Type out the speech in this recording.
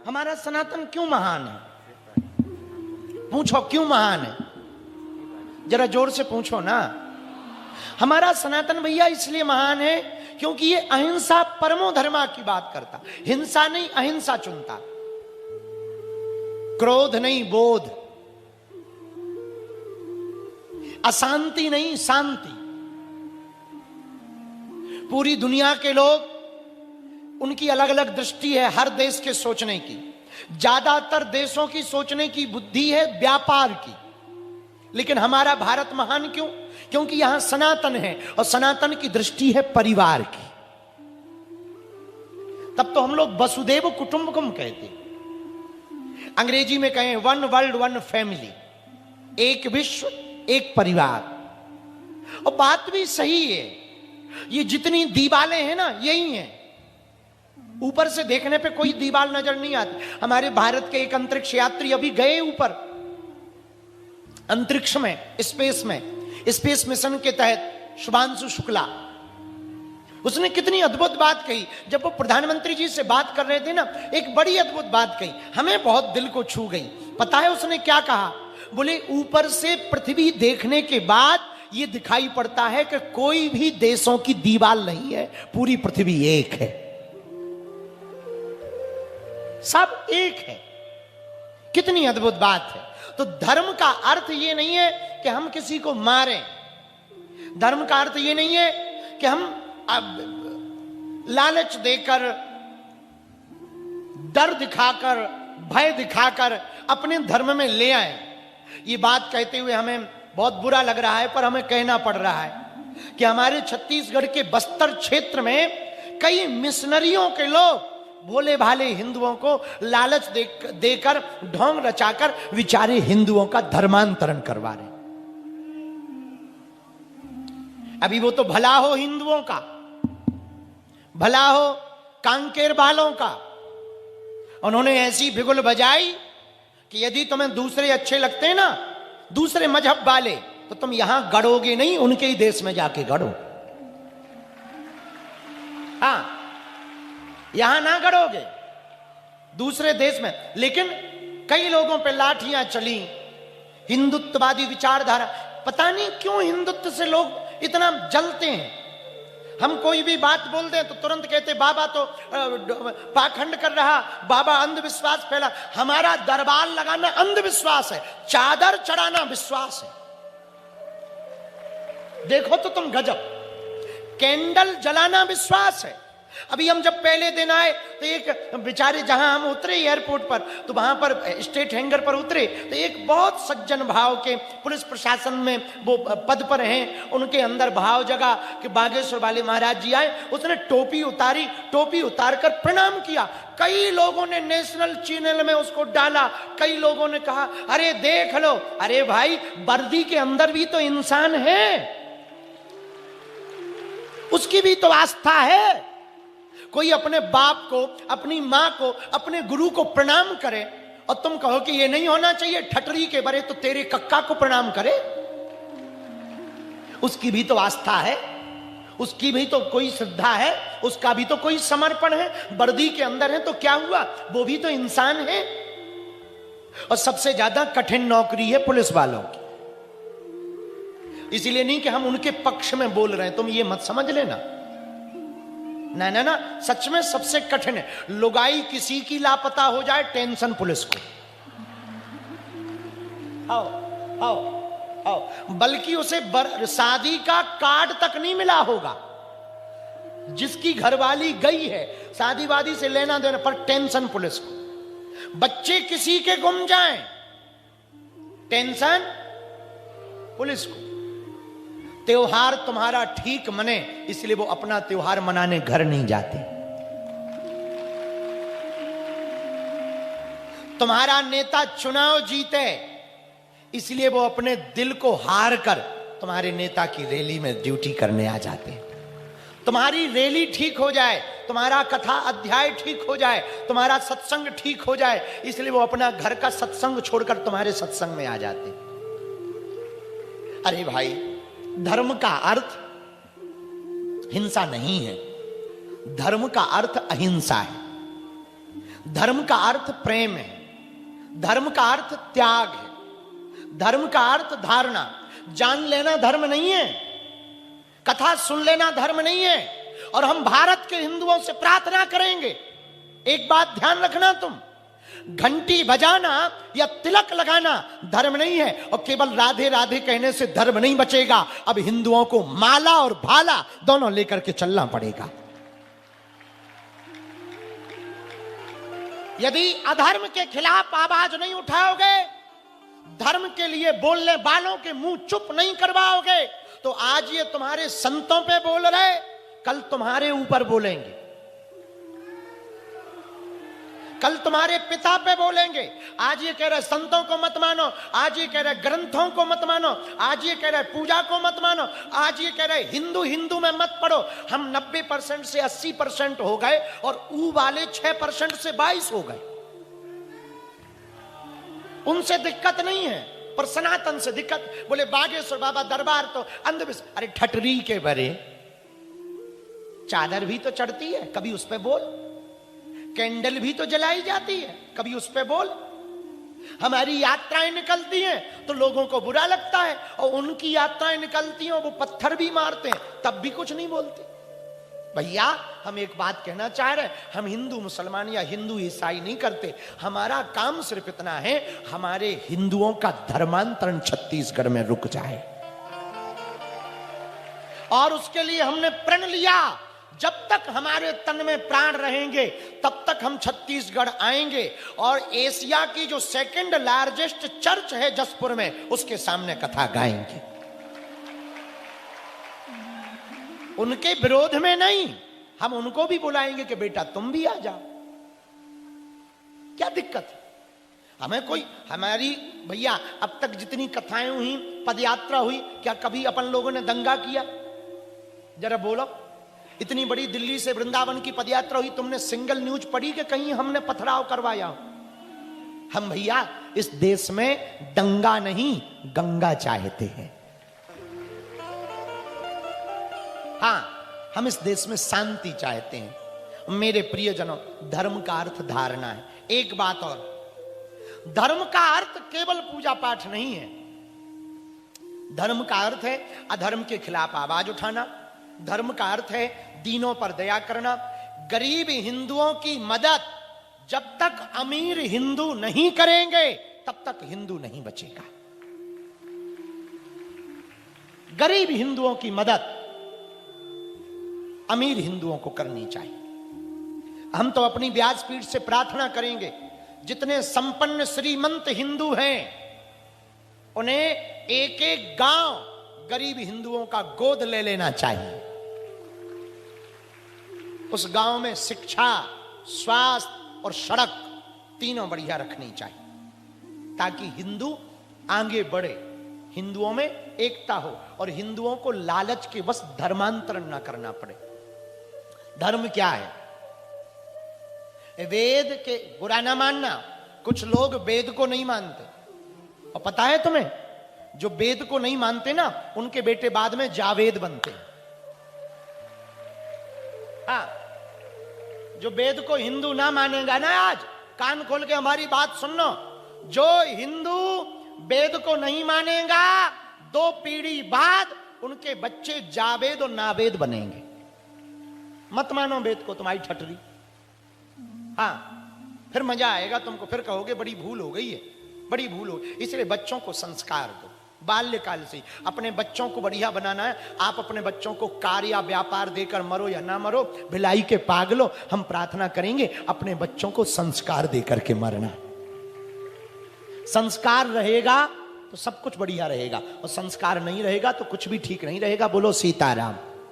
हमारा सनातन क्यों महान है? पूछो क्यों महान है, जरा जोर से पूछो ना। हमारा सनातन भैया इसलिए महान है क्योंकि ये अहिंसा परमो धर्मा की बात करता, हिंसा नहीं अहिंसा चुनता, क्रोध नहीं बोध, अशांति नहीं शांति। पूरी दुनिया के लोग, उनकी अलग अलग दृष्टि है हर देश के सोचने की। ज्यादातर देशों की सोचने की बुद्धि है व्यापार की, लेकिन हमारा भारत महान क्यों? क्योंकि यहां सनातन है और सनातन की दृष्टि है परिवार की। तब तो हम लोग वसुदेव कुटुंबकम कहते, अंग्रेजी में कहें वन वर्ल्ड वन फैमिली, एक विश्व एक परिवार। और बात भी सही है। ये जितनी दीवालें हैं ना यही हैं, ऊपर से देखने पे कोई दीवाल नजर नहीं आती। हमारे भारत के एक अंतरिक्ष यात्री अभी गए ऊपर अंतरिक्ष में, स्पेस मिशन के तहत, शुभांशु शुक्ला। उसने कितनी अद्भुत बात कही। जब वो प्रधानमंत्री जी से बात कर रहे थे ना, एक बड़ी अद्भुत बात कही, हमें बहुत दिल को छू गई। पता है उसने क्या कहा? बोले ऊपर से पृथ्वी देखने के बाद ये दिखाई पड़ता है कि कोई भी देशों की दीवार नहीं है, पूरी पृथ्वी एक है, सब एक है। कितनी अद्भुत बात है। तो धर्म का अर्थ ये नहीं है कि हम किसी को मारें, धर्म का अर्थ ये नहीं है कि हम लालच देकर, डर दिखाकर, भय दिखाकर अपने धर्म में ले आए। ये बात कहते हुए हमें बहुत बुरा लग रहा है, पर हमें कहना पड़ रहा है कि हमारे छत्तीसगढ़ के बस्तर क्षेत्र में कई मिशनरियों के लोग भोले भाले हिंदुओं को लालच देकर, ढोंग रचाकर विचारे हिंदुओं का धर्मांतरण करवा रहे। अभी वो तो भला हो हिंदुओं का, भला हो कांकेर वालों का। उन्होंने ऐसी बिगुल बजाई कि यदि तुम्हें दूसरे अच्छे लगते हैं ना, दूसरे मजहब वाले, तो तुम यहां गड़ोगे नहीं, उनके ही देश में जाके गड़ो। हाँ, यहां ना गड़ोगे, दूसरे देश में। लेकिन कई लोगों पे लाठियां चली, हिंदुत्ववादी विचारधारा। पता नहीं क्यों हिंदुत्व से लोग इतना जलते हैं। हम कोई भी बात बोल दें तो तुरंत कहते बाबा तो पाखंड कर रहा, बाबा अंधविश्वास फैला। हमारा दरबार लगाना अंधविश्वास है, चादर चढ़ाना विश्वास है। देखो तो तुम गजब, कैंडल जलाना विश्वास है। अभी हम जब पहले दिन आए तो एक बेचारे, जहां हम उतरे एयरपोर्ट पर, तो वहां पर स्टेट हैंगर पर उतरे तो एक बहुत सज्जन भाव के, पुलिस प्रशासन में वो पद पर हैं, उनके अंदर भाव जगा कि बागेश्वर वाले महाराज जी आए। उसने टोपी उतारी, टोपी उतारकर प्रणाम किया। कई लोगों ने नेशनल चैनल में उसको डाला, कई लोगों ने कहा अरे देख लो। अरे भाई, वर्दी के अंदर भी तो इंसान है, उसकी भी तो आस्था है। कोई अपने बाप को, अपनी मां को, अपने गुरु को प्रणाम करे और तुम कहो कि ये नहीं होना चाहिए, ठटरी के बरे तो तेरे कक्का को प्रणाम करे। उसकी भी तो आस्था है, उसकी भी तो कोई श्रद्धा है, उसका भी तो कोई समर्पण है। वर्दी के अंदर है तो क्या हुआ, वो भी तो इंसान है। और सबसे ज्यादा कठिन नौकरी है पुलिस वालों की। इसीलिए नहीं कि हम उनके पक्ष में बोल रहे हैं, तुम ये मत समझ लेना। ना ना ना, सच में सबसे कठिन है। लुगाई किसी की लापता हो जाए, टेंशन पुलिस को। आओ आओ आओ, बल्कि उसे शादी का कार्ड तक नहीं मिला होगा, जिसकी घरवाली गई है, शादी वादी से लेना देना, पर टेंशन पुलिस को। बच्चे किसी के गुम जाएं, टेंशन पुलिस को। त्योहार तुम्हारा ठीक मने, इसलिए वो अपना त्योहार मनाने घर नहीं जाते। तुम्हारा नेता चुनाव जीते, इसलिए वो अपने दिल को हार कर तुम्हारे नेता की रैली में ड्यूटी करने आ जाते हैं। तुम्हारी रैली ठीक हो जाए, तुम्हारा कथा अध्याय ठीक हो जाए, तुम्हारा सत्संग ठीक हो जाए, इसलिए वो अपना घर का सत्संग छोड़कर तुम्हारे सत्संग में आ जाते हैं। अरे भाई, धर्म का अर्थ हिंसा नहीं है, धर्म का अर्थ अहिंसा है। धर्म का अर्थ प्रेम है, धर्म का अर्थ त्याग है, धर्म का अर्थ धारणा। जान लेना धर्म नहीं है, कथा सुन लेना धर्म नहीं है। और हम भारत के हिंदुओं से प्रार्थना करेंगे, एक बात ध्यान रखना, तुम घंटी बजाना या तिलक लगाना धर्म नहीं है, और केवल राधे राधे कहने से धर्म नहीं बचेगा। अब हिंदुओं को माला और भाला दोनों लेकर के चलना पड़ेगा। यदि अधर्म के खिलाफ आवाज नहीं उठाओगे, धर्म के लिए बोलने वालों के मुंह चुप नहीं करवाओगे, तो आज ये तुम्हारे संतों पे बोल रहे, कल तुम्हारे ऊपर बोलेंगे, कल तुम्हारे पिता पे बोलेंगे। आज ये कह रहे संतों को मत मानो, आज ये कह रहे ग्रंथों को मत मानो, आज ये कह रहे पूजा को मत मानो, आज ये कह रहे हिंदू हिंदू में मत पढ़ो। हम 90% से 80% हो गए और ऊ वाले 6% से 22 हो गए। उनसे दिक्कत नहीं है, पर सनातन से दिक्कत। बोले बागेश्वर बाबा दरबार तो अंधविश्वास। अरे ठटरी के बरे चादर भी तो चढ़ती है, कभी उस पे बोल। कैंडल भी तो जलाई जाती है, कभी उस पे बोल। हमारी यात्राएं निकलती हैं तो लोगों को बुरा लगता है, और उनकी यात्राएं निकलती हैं वो पत्थर भी मारते हैं, तब भी कुछ नहीं बोलते। भैया हम एक बात कहना चाह रहे हैं, हम हिंदू मुसलमान या हिंदू ईसाई नहीं करते। हमारा काम सिर्फ इतना है, हमारे हिंदुओं का धर्मांतरण छत्तीसगढ़ में रुक जाए। और उसके लिए हमने प्रण लिया, जब तक हमारे तन में प्राण रहेंगे तब तक हम छत्तीसगढ़ आएंगे, और एशिया की जो सेकंड लार्जेस्ट चर्च है जसपुर में, उसके सामने कथा गाएंगे। उनके विरोध में नहीं, हम उनको भी बुलाएंगे कि बेटा तुम भी आ जाओ। क्या दिक्कत है हमें? कोई हमारी भैया अब तक जितनी कथाएं हुई, पदयात्रा हुई, क्या कभी अपन लोगों ने दंगा किया? जरा बोलो। इतनी बड़ी दिल्ली से वृंदावन की पदयात्रा हुई, तुमने सिंगल न्यूज पढ़ी कि कहीं हमने पथराव करवाया? हम भैया इस देश में दंगा नहीं गंगा चाहते हैं। हाँ, हम इस देश में शांति चाहते हैं। मेरे प्रियजनों, धर्म का अर्थ धारणा है। एक बात और, धर्म का अर्थ केवल पूजा पाठ नहीं है। धर्म का अर्थ है अधर्म के खिलाफ आवाज उठाना, धर्म का अर्थ है दीनों पर दया करना, गरीब हिंदुओं की मदद। जब तक अमीर हिंदू नहीं करेंगे तब तक हिंदू नहीं बचेगा। गरीब हिंदुओं की मदद अमीर हिंदुओं को करनी चाहिए। हम तो अपनी व्यासपीठ से प्रार्थना करेंगे, जितने संपन्न श्रीमंत हिंदू हैं उन्हें एक एक गांव गरीब हिंदुओं का गोद ले लेना चाहिए। उस गांव में शिक्षा, स्वास्थ्य और सड़क तीनों बढ़िया रखनी चाहिए, ताकि हिंदू आगे बढ़े, हिंदुओं में एकता हो और हिंदुओं को लालच के बस धर्मांतरण ना करना पड़े। धर्म क्या है? वेद के बुरा ना मानना। कुछ लोग वेद को नहीं मानते, और पता है तुम्हें, जो वेद को नहीं मानते ना, उनके बेटे बाद में जावेद बनते हैं। हाँ, जो वेद को हिंदू ना मानेगा ना, आज कान खोल के हमारी बात सुनो, जो हिंदू वेद को नहीं मानेगा, 2 पीढ़ी बाद उनके बच्चे जावेद और नावेद बनेंगे। मत मानो वेद को, तुम्हारी ठटरी। हाँ, फिर मजा आएगा तुमको, फिर कहोगे बड़ी भूल हो गई है, बड़ी भूल हो। इसलिए बच्चों को संस्कार दो बाल्यकाल से। अपने बच्चों को बढ़िया बनाना है। आप अपने बच्चों को कार या व्यापार देकर मरो या ना मरो, भिलाई के पागलो, हम प्रार्थना करेंगे अपने बच्चों को संस्कार देकर के मरना। संस्कार रहेगा तो सब कुछ बढ़िया रहेगा, और संस्कार नहीं रहेगा तो कुछ भी ठीक नहीं रहेगा। बोलो सीताराम।